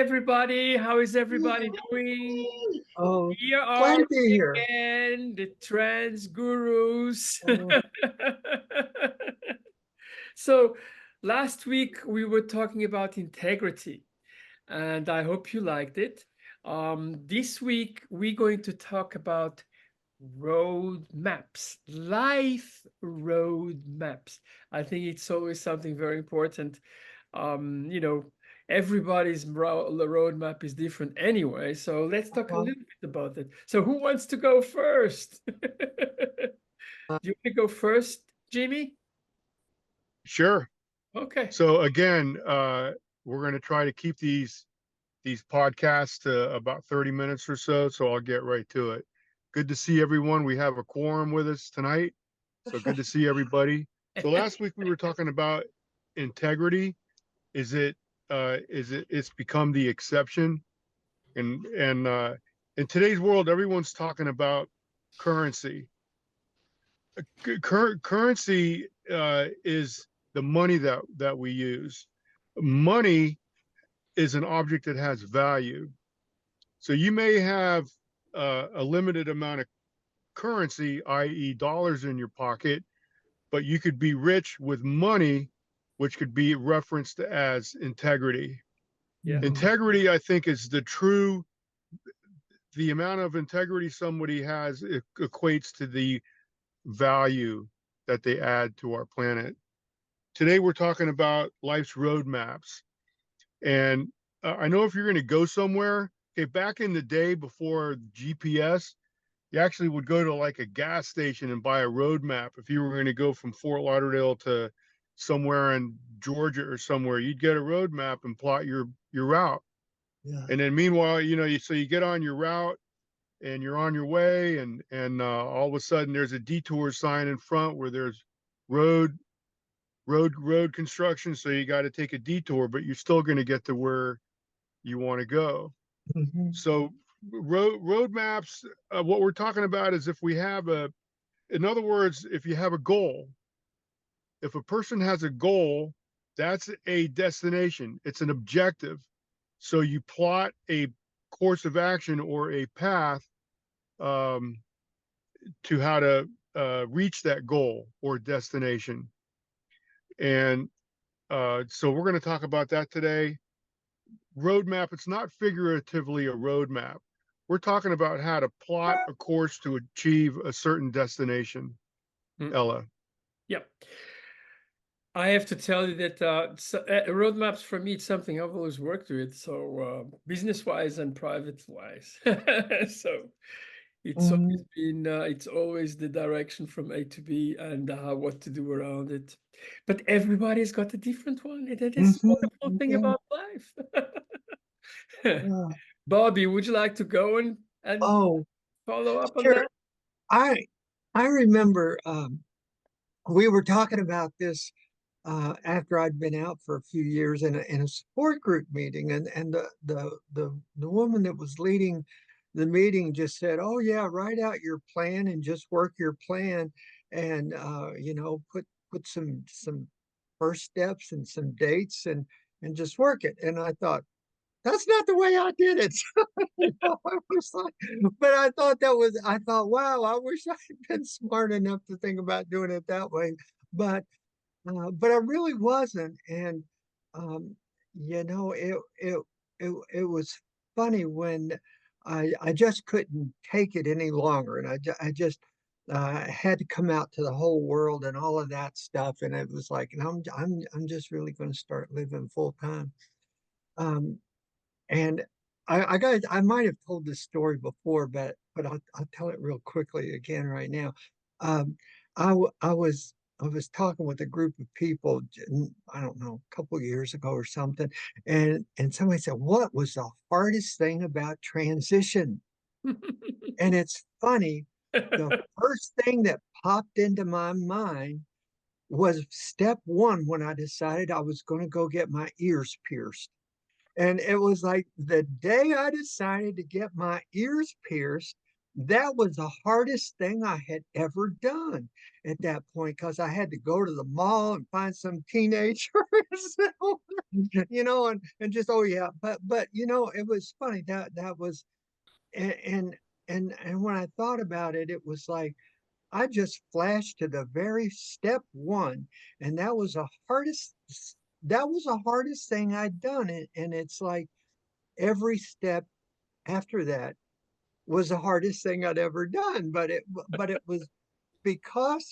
everybody. How is everybody doing? Yay! Oh, Here glad are to be we here. again, the trans gurus. Oh, So, last week we were talking about integrity, and I hope you liked it. This week we're going to talk about road maps, life road maps. I think it's always something very important. um, you know, everybody's roadmap is different anyway. So let's talk a uh, little bit about it. So who wants to go first? Do you want to go first, Jimmy? Sure. Okay. So again, we're going to try to keep these podcasts to about 30 minutes or so. So I'll get right to it. Good to see everyone. We have a quorum with us tonight. So good to see everybody. So last week we were talking about integrity. It's become the exception. And in today's world, everyone's talking about currency. Currency is the money that we use. Money is an object that has value. So you may have a limited amount of currency, i.e., dollars in your pocket, but you could be rich with money, which could be referenced as integrity. Yeah. Integrity, I think, is the amount of integrity somebody has, it equates to the value that they add to our planet. Today, we're talking about life's roadmaps. And I know if you're going to go somewhere, okay, back in the day before GPS, you actually would go to like a gas station and buy a road map. If you were going to go from Fort Lauderdale to somewhere in Georgia or somewhere, you'd get a road map and plot your route. yeah. And then meanwhile, so you get on your route and you're on your way, and all of a sudden there's a detour sign in front where there's road road construction, so you got to take a detour, but you're still going to get to where you want to go. Mhm. So road maps, what we're talking about is if we have in other words, if you have a goal, if a person has a goal, that's a destination, it's an objective. So you plot a course of action or a path, um, to how to reach that goal or destination. And so we're going to talk about that today. Roadmap, it's not figuratively a roadmap. We're talking about how to plot a course to achieve a certain destination. Mm. Ella. Yep. I have to tell you that roadmaps for me, it's something I've always worked with. So business-wise and private-wise. So it's always Mhm. been, it's always the direction from A to B and what to do around it. But everybody's got a different one. And that is the Mhm. wonderful thing Yeah. about life. Yeah. Bobby, would you like to go and Oh, follow up on sure. that? I I remember we were talking about this after I'd been out for a few years in a support group meeting, and the woman that was leading the meeting just said, "Oh yeah, write out your plan and just work your plan, and put some first steps and some dates and just work it." And I thought, that's not the way I did it. I was like, but I thought, wow, I wish I had been smart enough to think about doing it that way. But but I really wasn't. And um, you know, it was funny when I just couldn't take it any longer, and I just had to come out to the whole world and all of that stuff. And it was like, and I'm just really going to start living full time. Um, and I might have told this story before, but I'll tell it real quickly again right now. Um, I was talking with a group of people, I don't know, a couple of years ago or something, and somebody said, "What was the hardest thing about transition?" And it's funny, the first thing that popped into my mind was step one when I decided I was going to go get my ears pierced. And it was like the day I decided to get my ears pierced, that was the hardest thing I had ever done at that point because I had to go to the mall and find some teenager and just, oh yeah, but it was funny that was, and and when I thought about it, it was like I just flashed to the very step one, and that was the hardest thing I'd done, and it's like every step after that was the hardest thing I'd ever done, but it was because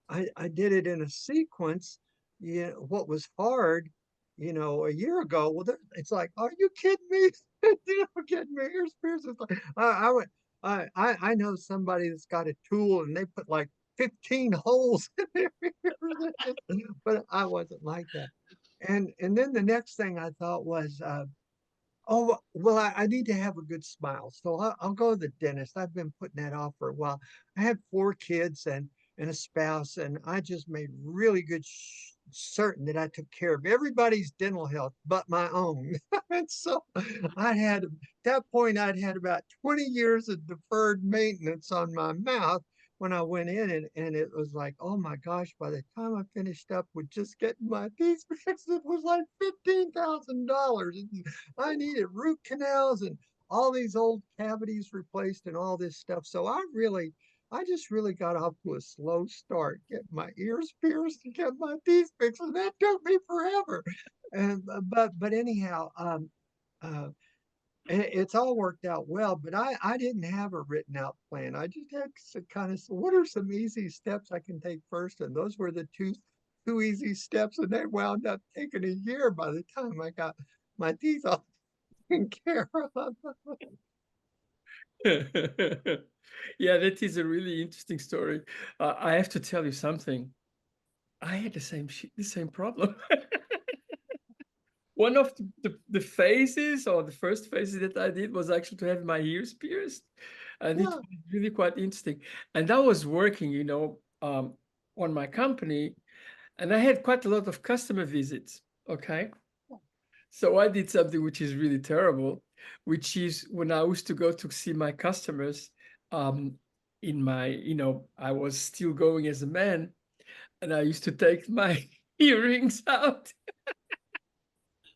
I did it in a sequence. What was hard, a year ago. Well, it's like, are you kidding me? Kidding me? Here's Pierce. It's like, I went. I know somebody that's got a tool and they put like 15 holes in their ears, but I wasn't like that. And then the next thing I thought was, oh, well, I need to have a good smile. So I'll go to the dentist. I've been putting that off for a while. I had 4 kids and a spouse, and I just made really good certain that I took care of everybody's dental health but my own. And so at that point, I'd had about 20 years of deferred maintenance on my mouth when I went in, and it was like, oh my gosh, by the time I finished up with just getting my teeth fixed, it was like $15,000. I needed root canals and all these old cavities replaced and all this stuff. So I just really got off to a slow start, getting my ears pierced and get my teeth fixed, and that took me forever. And but anyhow, uh, it's all worked out well. But I didn't have a written out plan. I just had to kind of, what are some easy steps I can take first, and those were the two easy steps, and they wound up taking a year by the time I got my teeth all taken care of. Yeah, that is a really interesting story. I have to tell you something. I had the same problem. One of the phases or the first phases that I did was actually to have my ears pierced, and it Yeah. was really quite interesting. And I was working, on my company, and I had quite a lot of customer visits. Okay, so I did something which is really terrible, which is when I used to go to see my customers, um, in my, I was still going as a man, and I used to take my earrings out.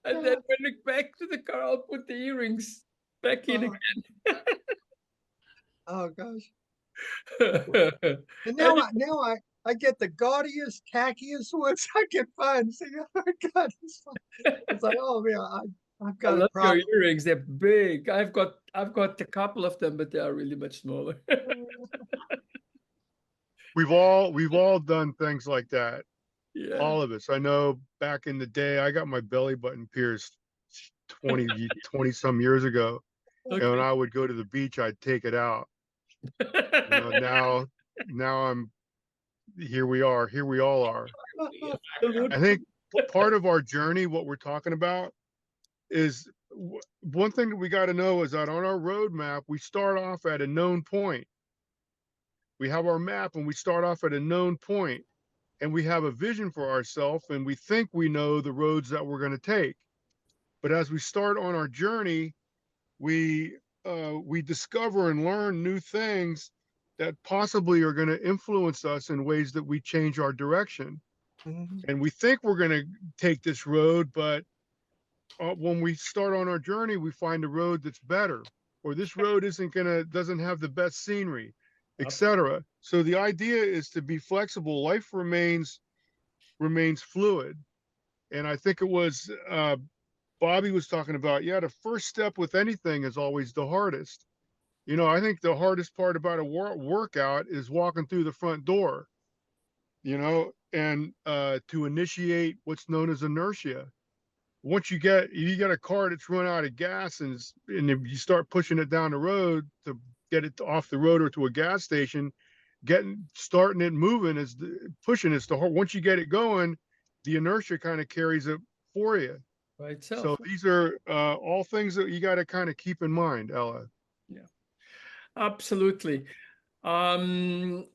And then when I back to the car, I'll put the earrings back in Oh, oh gosh. again. And And I get the gaudiest, tackiest ones I can find. See, oh my God, it's like, oh man, I've I got a love your problem. earrings. They're big. I've got a couple of them, but they are really much smaller. We've all done things like that. Yeah. All of us. I know back in the day, I got my belly button pierced 20 some years ago. And when Okay. I would go to the beach, I'd take it out. Now I'm here we are. Here we all are. I Absolutely. think part of our journey, what we're talking about, is one thing that we got to know is that on our roadmap, we start off at a known point. We have our map and we start off at a known point, and we have a vision for ourselves, and we think we know the roads that we're going to take. But as we start on our journey, we discover and learn new things that possibly are going to influence us in ways that we change our direction. Mhm. And we think we're going to take this road, but when we start on our journey, we find a road that's better, or this road doesn't have the best scenery, etc. So the idea is to be flexible. Life remains fluid, and I think it was Bobby was talking about. Yeah, the first step with anything is always the hardest. I think the hardest part about a workout is walking through the front door. And to initiate what's known as inertia. Once you get a car that's run out of gas, and if you start pushing it down the road to get it off the road or to a gas station, starting it moving pushing is the hard. Once you get it going, the inertia kind of carries it for you. By So itself. these are all things that you got to kind of keep in mind, Ella. Yeah. Absolutely. Um,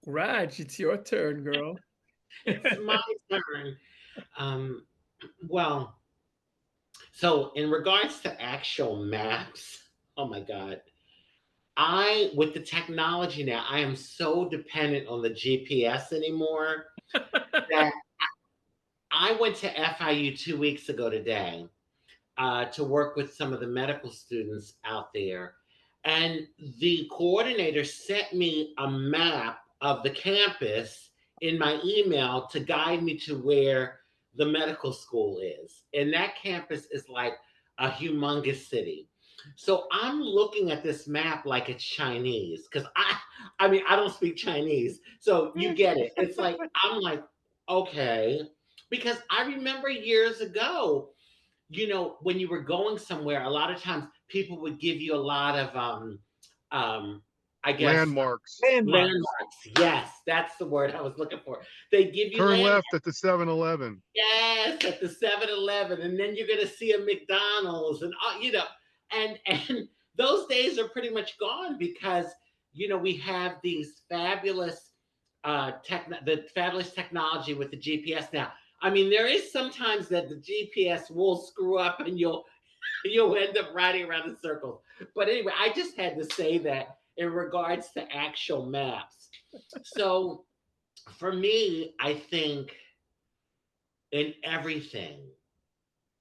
Raj, it's your turn, girl. It's my turn. Um, well, so in regards to actual maps, oh my God, with the technology now, I am so dependent on the GPS anymore that I went to FIU 2 weeks ago today to work with some of the medical students out there. And the coordinator sent me a map of the campus in my email to guide me to where the medical school is. And that campus is like a humongous city. So I'm looking at this map like it's Chinese because I mean, I don't speak Chinese. So you get it. It's like, I'm like, okay. Because I remember years ago, when you were going somewhere, a lot of times people would give you a lot of, um, I guess, Landmarks. Landmarks. landmarks. Yes, that's the word I was looking for. They give you Turn landmarks. left at the 7-Eleven. Yes, at the 7-Eleven, and then you're gonna see a McDonald's, and and those days are pretty much gone because we have these fabulous the fabulous technology with the GPS now. I mean, there is sometimes that the GPS will screw up and you'll end up riding around in circles. But anyway, I just had to say that in regards to actual maps. So for me, I think in everything,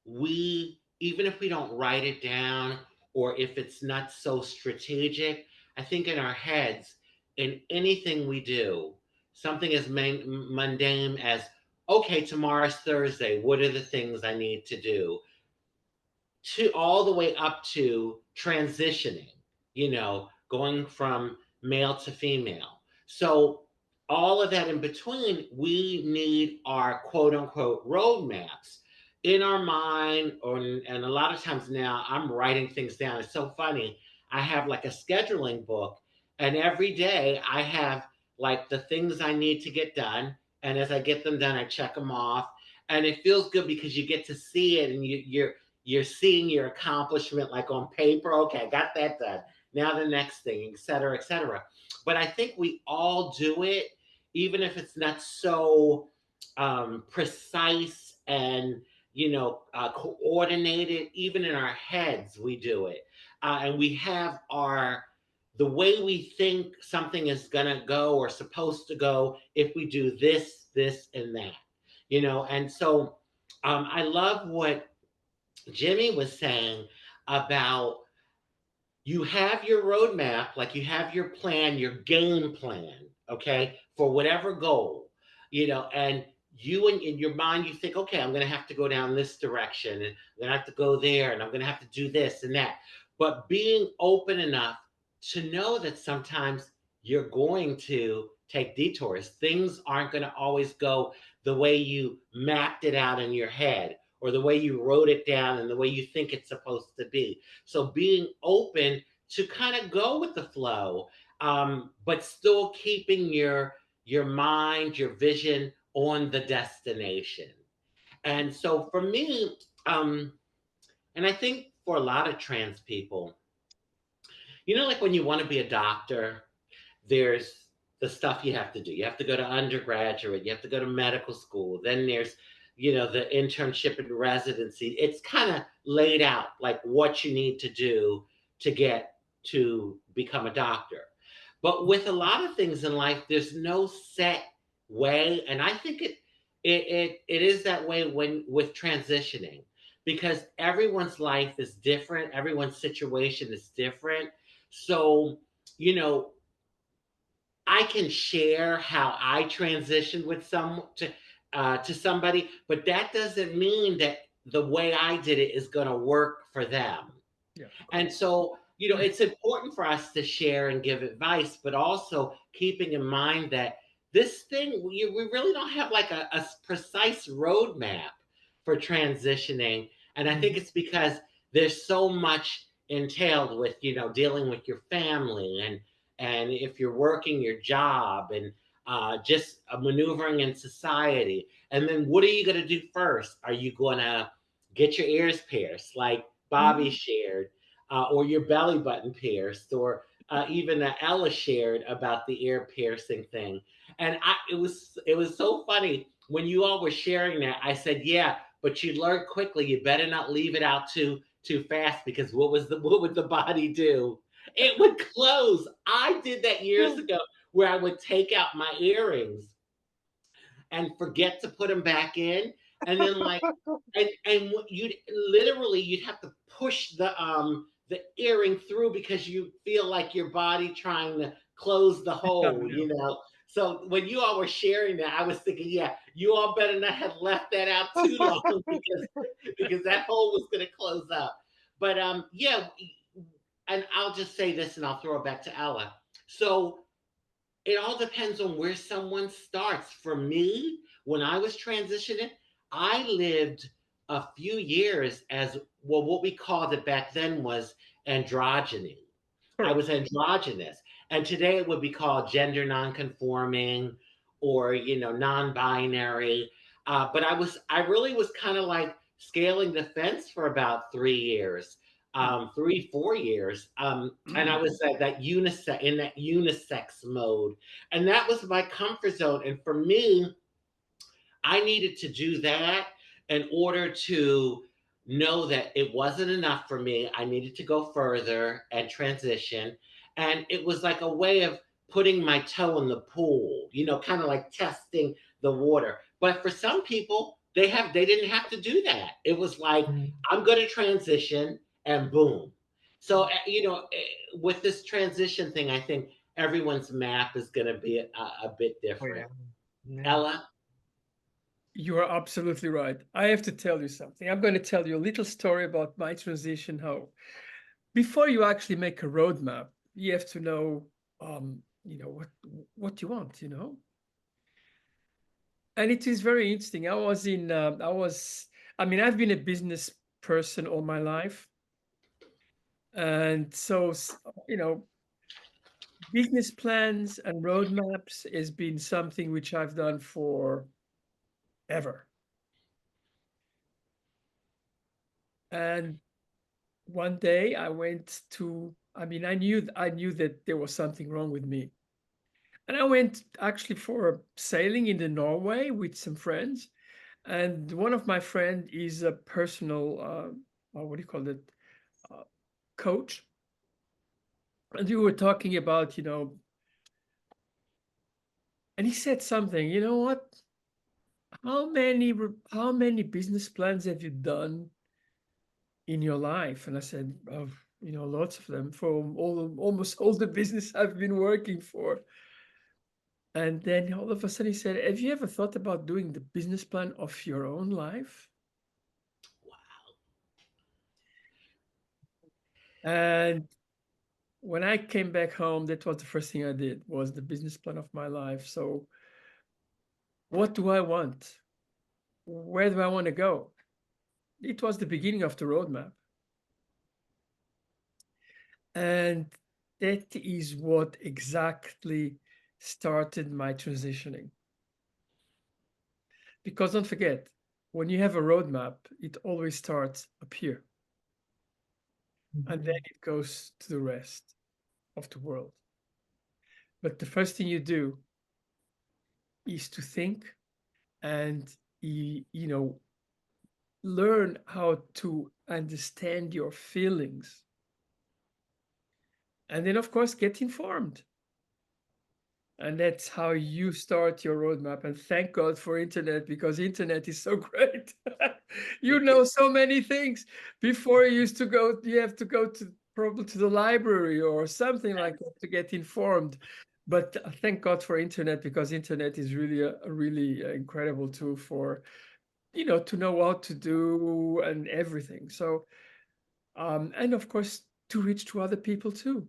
we, even if we don't write it down or if it's not so strategic, I think in our heads, in anything we do, something as mundane as, okay, tomorrow's Thursday, what are the things I need to do? To all the way up to transitioning, going from male to female. So all of that in between, we need our quote unquote roadmaps in our mind, and a lot of times now I'm writing things down. It's so funny. I have like a scheduling book, and every day I have like the things I need to get done. And as I get them done, I check them off. And it feels good because you get to see it, and you're seeing your accomplishment like on paper. Okay, I got that done. Now the next thing, et cetera, et cetera. But I think we all do it, even if it's not so precise and coordinated. Even in our heads, we do it, and we have the way we think something is gonna go or supposed to go if we do this, this, and that. And so I love what Jimmy was saying about you have your roadmap, like you have your plan, your game plan, okay, for whatever goal, and you in your mind, you think, okay, I'm going to have to go down this direction, and I'm going to have to go there, and I'm going to have to do this and that. But being open enough to know that sometimes you're going to take detours. Things aren't going to always go the way you mapped it out in your head or the way you wrote it down and the way you think it's supposed to be. So being open to kind of go with the flow, but still keeping your mind, your vision on the destination. And so for me, and I think for a lot of trans people, like when you want to be a doctor, there's the stuff you have to do. You have to go to undergraduate, you have to go to medical school. Then there's, the internship and residency. It's kind of laid out like what you need to do to get to become a doctor. But with a lot of things in life, there's no set way. And I think it is that way when with transitioning, because everyone's life is different, everyone's situation is different. So, you know, I can share how I transitioned with to somebody, but that doesn't mean that the way I did it is going to work for them. Yeah. And so, it's important for us to share and give advice, but also keeping in mind that this thing, we really don't have like a precise roadmap for transitioning. And I think it's because there's so much entailed with, dealing with your family and if you're working your job and just maneuvering in society. And then what are you going to do first? Are you going to get your ears pierced, like Bobby shared, or your belly button pierced, or even Ella shared about the ear piercing thing? And it was so funny when you all were sharing that. I said, yeah, but you learn quickly. You better not leave it out too fast, because what would the body do? It would close. I did that years ago where I would take out my earrings and forget to put them back in. and then like you'd literally you'd have to push the earring through because you feel like your body trying to close the Yeah, hole, yeah. you know. So when you all were sharing that, I was thinking, yeah, you all better not have left that out too long because that hole was going to close up. But yeah, and I'll just say this, and I'll throw it back to Ella. So it all depends on where someone starts. For me, when I was transitioning, I lived a few years as well, what we called it back then was androgyny. I Sure. was androgynous. And today it would be called gender non-conforming or, non-binary. But I really was kind of like scaling the fence for about 3 years, 3, 4 years. And I was at that unisex mode. And that was my comfort zone. And for me, I needed to do that in order to know that it wasn't enough for me. I needed to go further and transition. And it was like a way of putting my toe in the pool, kind of like testing the water. But for some people, they didn't have to do that. It was like, Mm. I'm going to transition and boom. So, with this transition thing, I think everyone's map is going to be a bit Oh yeah. different. Yeah. Ella? You are absolutely right. I have to tell you something. I'm going to tell you a little story about my transition. How before you actually make a roadmap, you have to know, what you want. And it is very interesting. I mean, I've been a business person all my life, and so business plans and roadmaps has been something which I've done for ever. And one day I went to, I mean, I knew that there was something wrong with me. And I went actually for sailing in the Norway with some friends. And one of my friend is a personal, what do you call it, uh, coach. And we were talking about, and he said something, you know what? How many business plans have you done in your life? And I said, oh, lots of them for almost all the business I've been working for. And then all of a sudden he said, have you ever thought about doing the business plan of your own life? And when I came back home, that was the first thing I did, was the business plan of my life. So what do I want? Where do I want to go? It was the beginning of the roadmap. And that is what exactly started my transitioning. Because don't forget, when you have a roadmap, it always starts up here and then Mhm. it goes to the rest of the world. But the first thing you do is to think and learn how to understand your feelings. And then of course get informed. And that's how you start your roadmap. And thank God for internet, because internet is so great. You know so many things. Before you have to go to probably to the library or something like that to get informed. But thank God for internet, because internet is really a really incredible tool for, to know what to do and everything. So, and of course, to reach to other people too.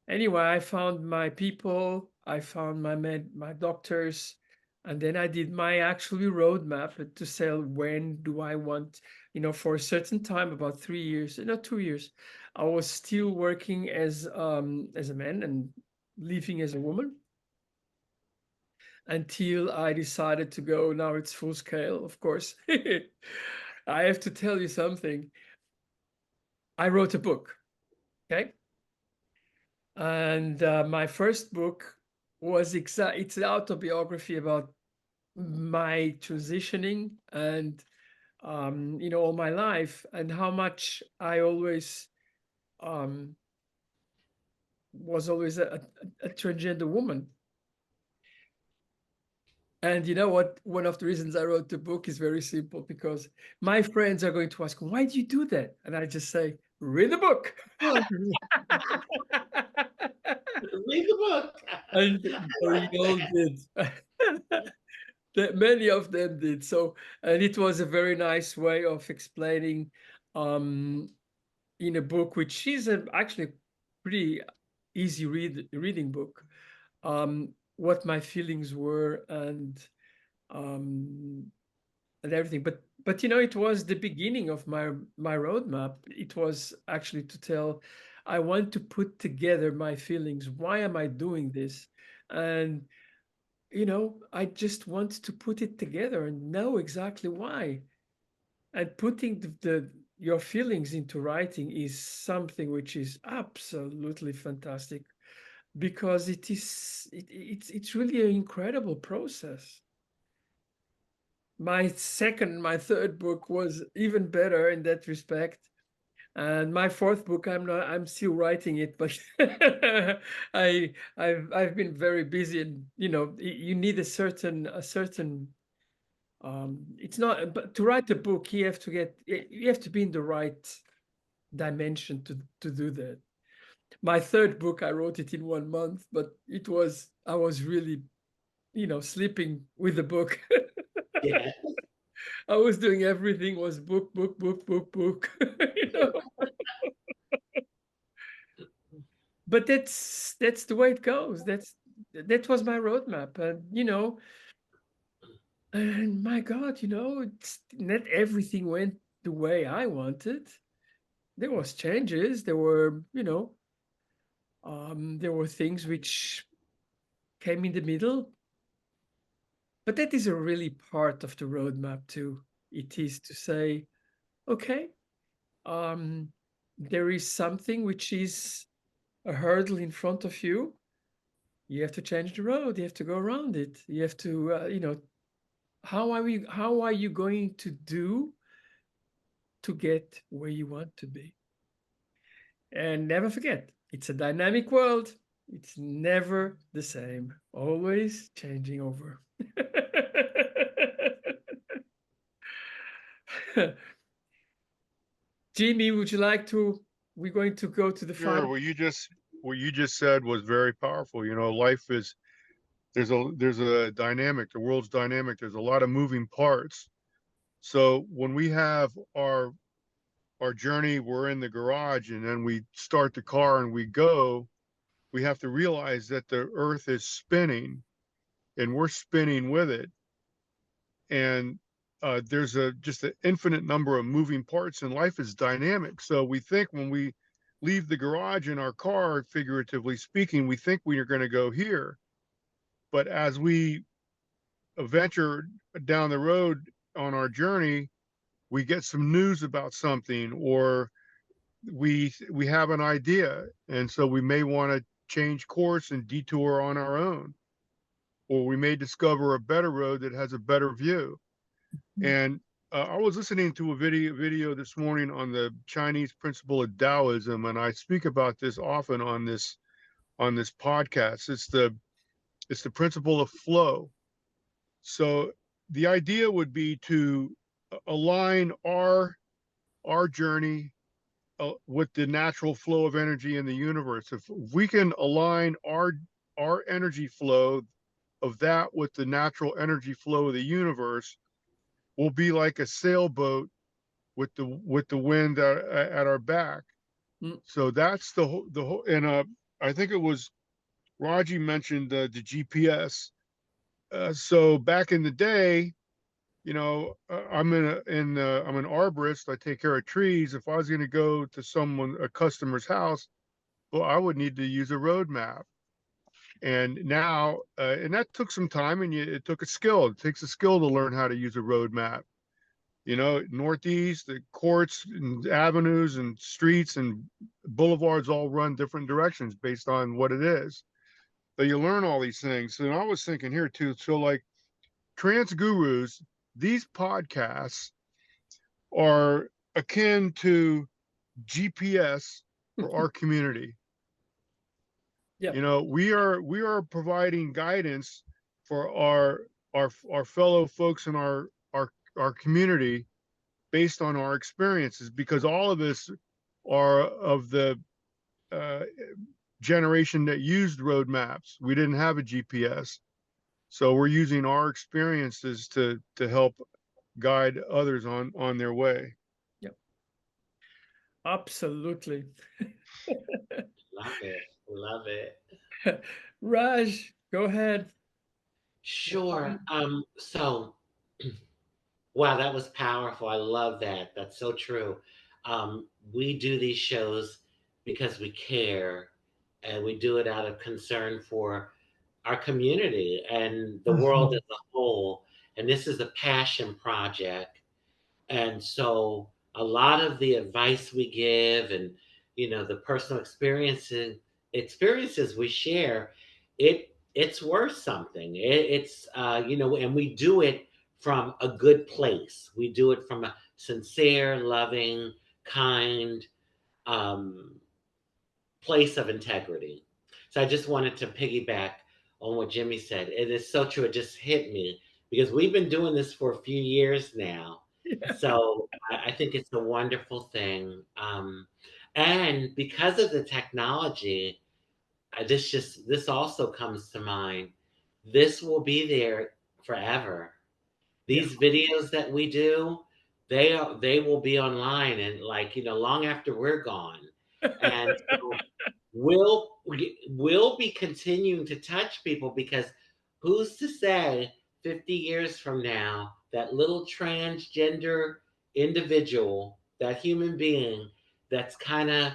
Anyway, I found my people, I found my doctors, and then I did my actually roadmap to say when do I want, for a certain time, about 3 years, not 2 years, I was still working as a man and living as a woman until I decided to go. Now it's full scale, of course. I have to tell you something. I wrote a book, okay? And my first book it's an autobiography about my transitioning and all my life, and how much I always um, was always a transgender woman. And you know what? One of the reasons I wrote the book is very simple, because my friends are going to ask, why do you do that? And I just say, read the book. Well, Read the book. And I they like all that. did. That many of them did. So, and it was a very nice way of explaining in a book, which is actually pretty easy reading book, what my feelings were, um, and everything. But you know, it was the beginning of my roadmap. It was actually to tell, I want to put together my feelings. Why am I doing this? And you know, I just want to put it together and know exactly why. And putting your feelings into writing is something which is absolutely fantastic, because it's really an incredible process. My third book was even better in that respect. And my fourth book, I'm still writing it, but I've been very busy, and you know, you need a certain it's not, but to write a book, you have to be in the right dimension to do that. My third book, I wrote it in 1 month, but I was really, you know, sleeping with the book. Yeah. I was doing everything was book, book, book, book, book. You know, but that's the way it goes. That was my roadmap, and you know, and my God, you know, not everything went the way I wanted. There was changes. There were, you know, there were things which came in the middle, but that is a really part of the roadmap too. It is to say, okay, um, there is something which is a hurdle in front of you. You have to change the road. You have to go around it. You have to, you know, how are you going to do to get where you want to be? And never forget, it's a dynamic world. It's never the same, always changing over. Jimmy, would you like to? We're going to go to the Sure. final. What you just said was very powerful. You know, life is there's a dynamic. The world's dynamic. There's a lot of moving parts. So when we have our journey, we're in the garage, and then we start the car and we go. We have to realize that the Earth is spinning, and we're spinning with it. And there's just an infinite number of moving parts, and life is dynamic. So we think when we leave the garage in our car, figuratively speaking, we think we are going to go here. But as we venture down the road on our journey, we get some news about something, or we have an idea, and so we may want to change course and detour on our own, or we may discover a better road that has a better view. And I was listening to a video this morning on the Chinese principle of Taoism, and I speak about this often on this podcast. It's the principle of flow. So the idea would be to align our journey with the natural flow of energy in the universe. If we can align our energy flow of that with the natural energy flow of the universe, we'll be like a sailboat with the wind at our back. Mm, So that's the whole. And I think it was Raji mentioned the GPS. So back in the day, you know, I'm an arborist. I take care of trees. If I was going to go to a customer's house, well, I would need to use a road map. And now, and that took some time, and it took a skill. It takes a skill to learn how to use a road map. You know, Northeast, the courts and avenues and streets and boulevards all run different directions based on what it is. So you learn all these things. And I was thinking here too, so like trans gurus, these podcasts are akin to GPS for our community. yeah. You know, we are providing guidance for our fellow folks in our community based on our experiences, because all of us are of the uh, generation that used road maps. We didn't have a GPS, so we're using our experiences to help guide others on their way. Yep. Absolutely. Love it. Love it. Raj, go ahead. Sure. So wow, that was powerful. I love that. That's so true. We do these shows because we care, and we do it out of concern for our community and the world as a whole. And this is a passion project. And so a lot of the advice we give and the personal experiences we share, it's worth something. It's and we do it from a good place. We do it from a sincere, loving, kind um, place of integrity. So I just wanted to piggyback on what Jimmy said. It is so true. It just hit me because we've been doing this for a few years now. So I think it's a wonderful thing. And because of the technology, this also comes to mind. This will be there forever. Yeah. These videos that we do, they will be online and long after we're gone. And so we'll be continuing to touch people because who's to say 50 years from now that little transgender individual, that human being that's kind of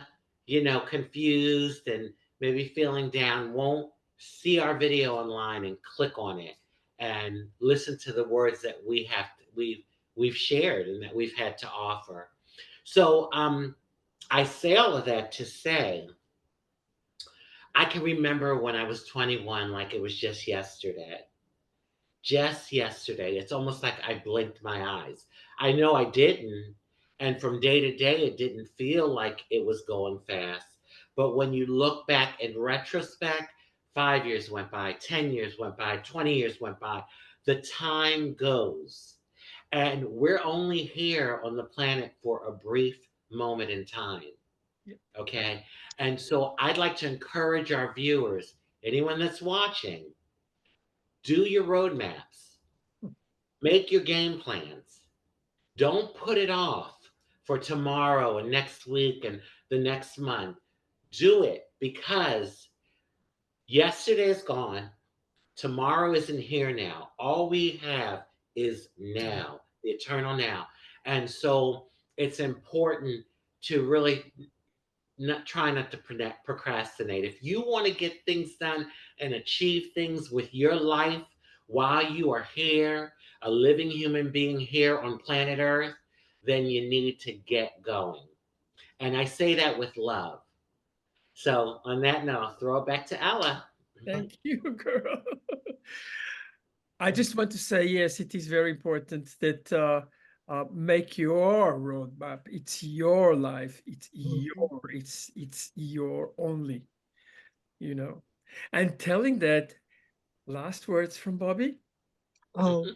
confused and maybe feeling down won't see our video online and click on it and listen to the words that we've shared and that we've had to offer. So I say all of that to say I can remember when I was 21 like it was just yesterday. Just yesterday. It's almost like I blinked my eyes. I know I didn't. And from day to day, it didn't feel like it was going fast. But when you look back in retrospect, 5 years went by, 10 years went by, 20 years went by. The time goes. And we're only here on the planet for a brief moment in time. Yep. Okay. And so I'd like to encourage our viewers, anyone that's watching, do your roadmaps, make your game plans. Don't put it off for tomorrow and next week and the next month. Do it because yesterday is gone. Tomorrow isn't here now. All we have is now, the eternal now. And so it's important to really not to procrastinate. If you want to get things done and achieve things with your life while you are here, a living human being here on planet Earth, then you need to get going. And I say that with love. So on that note, I'll throw it back to Ella. Thank you, girl. I just want to say, yes, it is very important that make your roadmap. It's your life. It's your only, you know. And telling that, last words from Bobby. Oh,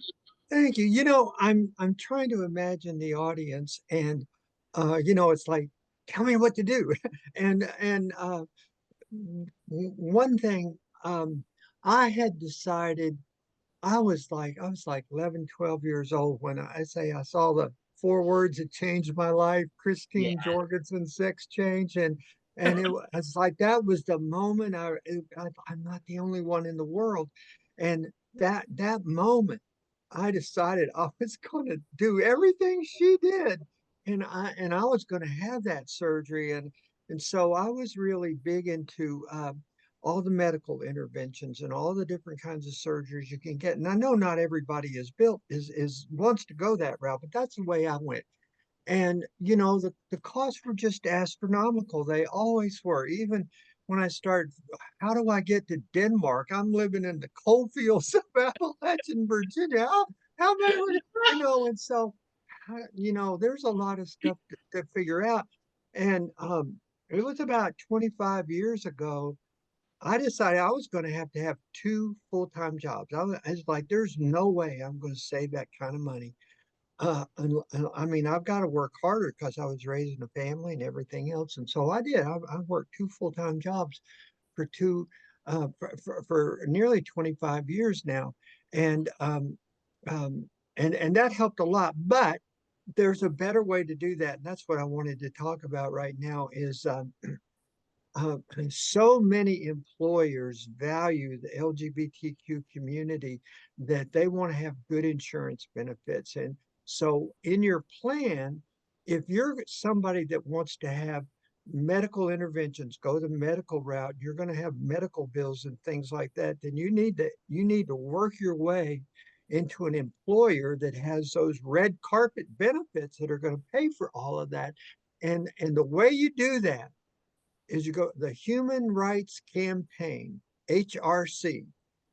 thank you. I'm trying to imagine the audience, and it's like, tell me what to do. And one thing, I had decided I was like 11, 12 years old when I say I saw the four words that changed my life, Yeah. Christine Jorgensen, Sex Change. And was like, that was the moment I'm not the only one in the world. And that moment, I decided I was going to do everything she did. And I was going to have that surgery. And so I was really big into all the medical interventions and all the different kinds of surgeries you can get. And I know not everybody is built is wants to go that route, but that's the way I went. And the costs were just astronomical. They always were. Even when I started, how do I get to Denmark? I'm living in the coal fields of Appalachian, Virginia. How am I going to, and so, there's a lot of stuff to figure out. And it was about 25 years ago I decided I was going to have two full-time jobs. I was like, there's no way I'm going to save that kind of money. And I mean, I've got to work harder because I was raising a family and everything else. And so I did. I worked two full-time jobs for for nearly 25 years now. And, and that helped a lot, but there's a better way to do that. And that's what I wanted to talk about right now is, so many employers value the LGBTQ community that they want to have good insurance benefits. And so, in your plan, if you're somebody that wants to have medical interventions, go the medical route, you're going to have medical bills and things like that, then you need to work your way into an employer that has those red carpet benefits that are going to pay for all of that. And the way you do that is you go the Human Rights Campaign, HRC,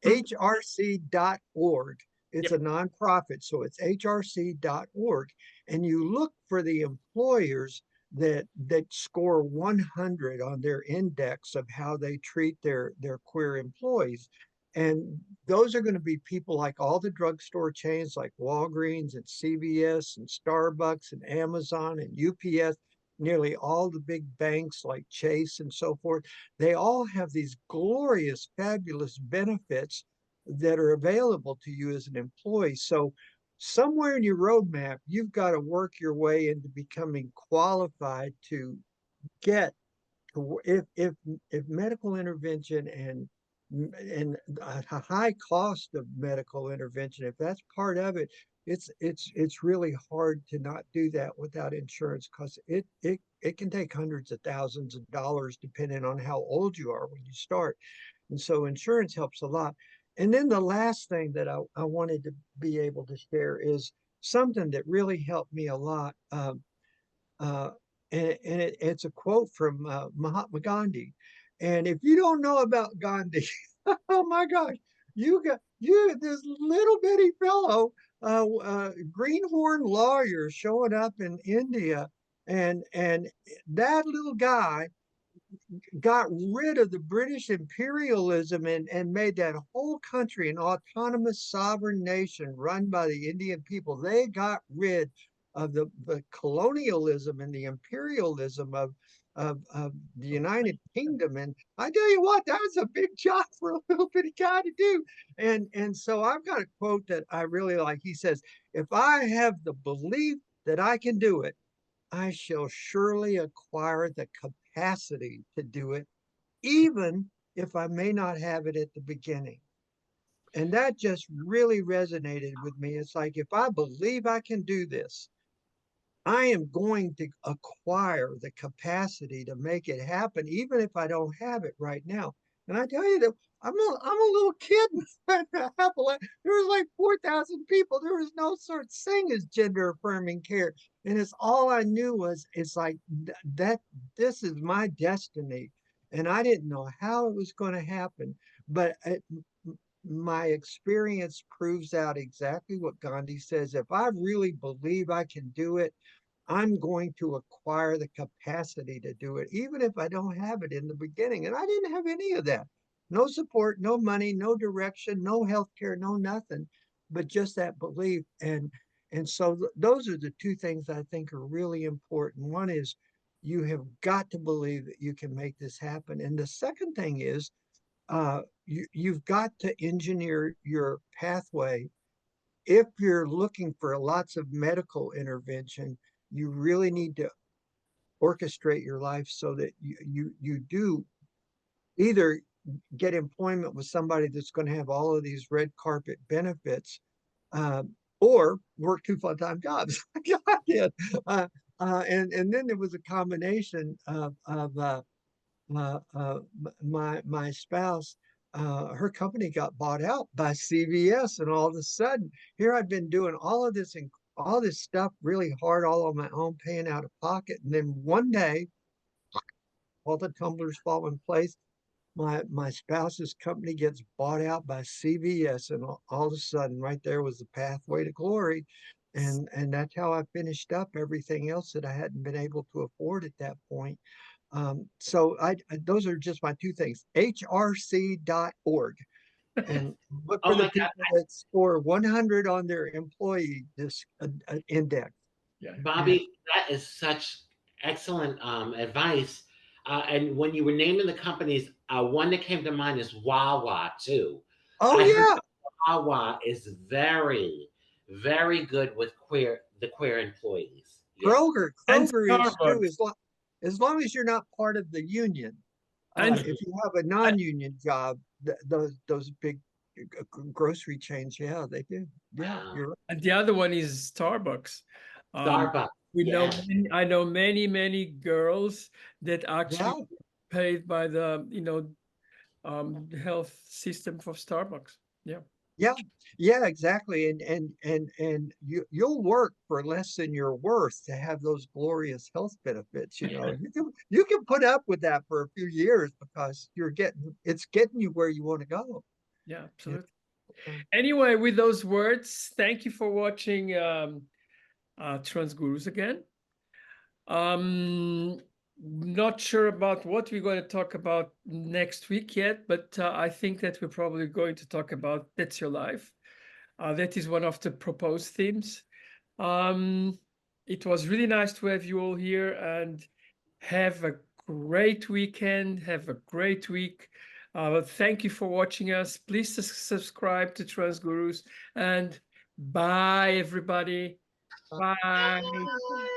Mhm. hrc.org. It's Yep. a nonprofit, so it's hrc.org. And you look for the employers that score 100 on their index of how they treat their queer employees. And those are going to be people like all the drugstore chains like Walgreens and CVS and Starbucks and Amazon and UPS, nearly all the big banks like Chase and so forth. They all have these glorious, fabulous benefits that are available to you as an employee. So somewhere in your roadmap, you've got to work your way into becoming qualified to get if medical intervention and a high cost of medical intervention, if that's part of it, it's really hard to not do that without insurance because it can take hundreds of thousands of dollars depending on how old you are when you start. And so insurance helps a lot. And then the last thing that I wanted to be able to share is something that really helped me a lot. Uh, it's a quote from Mahatma Gandhi. And if you don't know about Gandhi, oh my gosh, you this little bitty fellow, greenhorn lawyer showing up in India, and that little guy got rid of the British imperialism and made that whole country an autonomous sovereign nation run by the Indian people. They got rid of the colonialism and the imperialism of the United Kingdom. And I tell you what, that was a big job for a little bitty guy to do. And so I've got a quote that I really like. He says, if I have the belief that I can do it, I shall surely acquire the capacity to do it, even if I may not have it at the beginning. And that just really resonated with me. It's like, if I believe I can do this, I am going to acquire the capacity to make it happen, even if I don't have it right now. And I tell you that I'm a little kid. There was like 4,000 people. There was no such thing as gender affirming care. And it's all I knew was it's like that this is my destiny. And I didn't know how it was going to happen. But my experience proves out exactly what Gandhi says. If I really believe I can do it, I'm going to acquire the capacity to do it, even if I don't have it in the beginning. And I didn't have any of that. No support, no money, no direction, no health care, no nothing, but just that belief. And so those are the two things I think are really important. One is you have got to believe that you can make this happen. And the second thing is you've got to engineer your pathway. If you're looking for lots of medical intervention, you really need to orchestrate your life so that you do either get employment with somebody that's going to have all of these red carpet benefits, or work two full-time jobs like I did. And then there was a combination of my spouse, her company got bought out by CVS, and all of a sudden, here I've been doing all this stuff really hard, all on my own, paying out of pocket, and then one day, all the tumblers fall in place. My spouse's company gets bought out by CVS, and all of a sudden, right there was the pathway to glory, and that's how I finished up everything else that I hadn't been able to afford at that point. So those are just my two things. hrc.org, and look Oh for the my God, people that score 100 on their employee index. Yeah. And Bobby, that is such excellent advice. And when you were naming the companies, one that came to mind is Wawa too. oh I heard yeah, that Wawa is very, very good with the queer employees. Yeah. And Kroger is too, Starbucks. as long as you're not part of the union. And If you have a non-union job, those big grocery chains, yeah, they do. Yeah, Wow. you're right. and the other one is Starbucks. Um, Starbucks. we know Yeah. I know many girls that Yeah, actually paid by the health system for Starbucks. Yeah. yeah, yeah, exactly. And you'll work for less than you're worth to have those glorious health benefits. You can put up with that for a few years because it's getting you where you want to go. Yeah, Yeah. absolutely. Anyway, with those words, thank you for watching Trans Gurus again. Not sure about what we're going to talk about next week yet, but I think that we're probably going to talk about That's Your Life. That is one of the proposed themes. It was really nice to have you all here, and have a great weekend. Have a great week. Thank you for watching us. Please subscribe to Trans Gurus, and bye, everybody. Bye.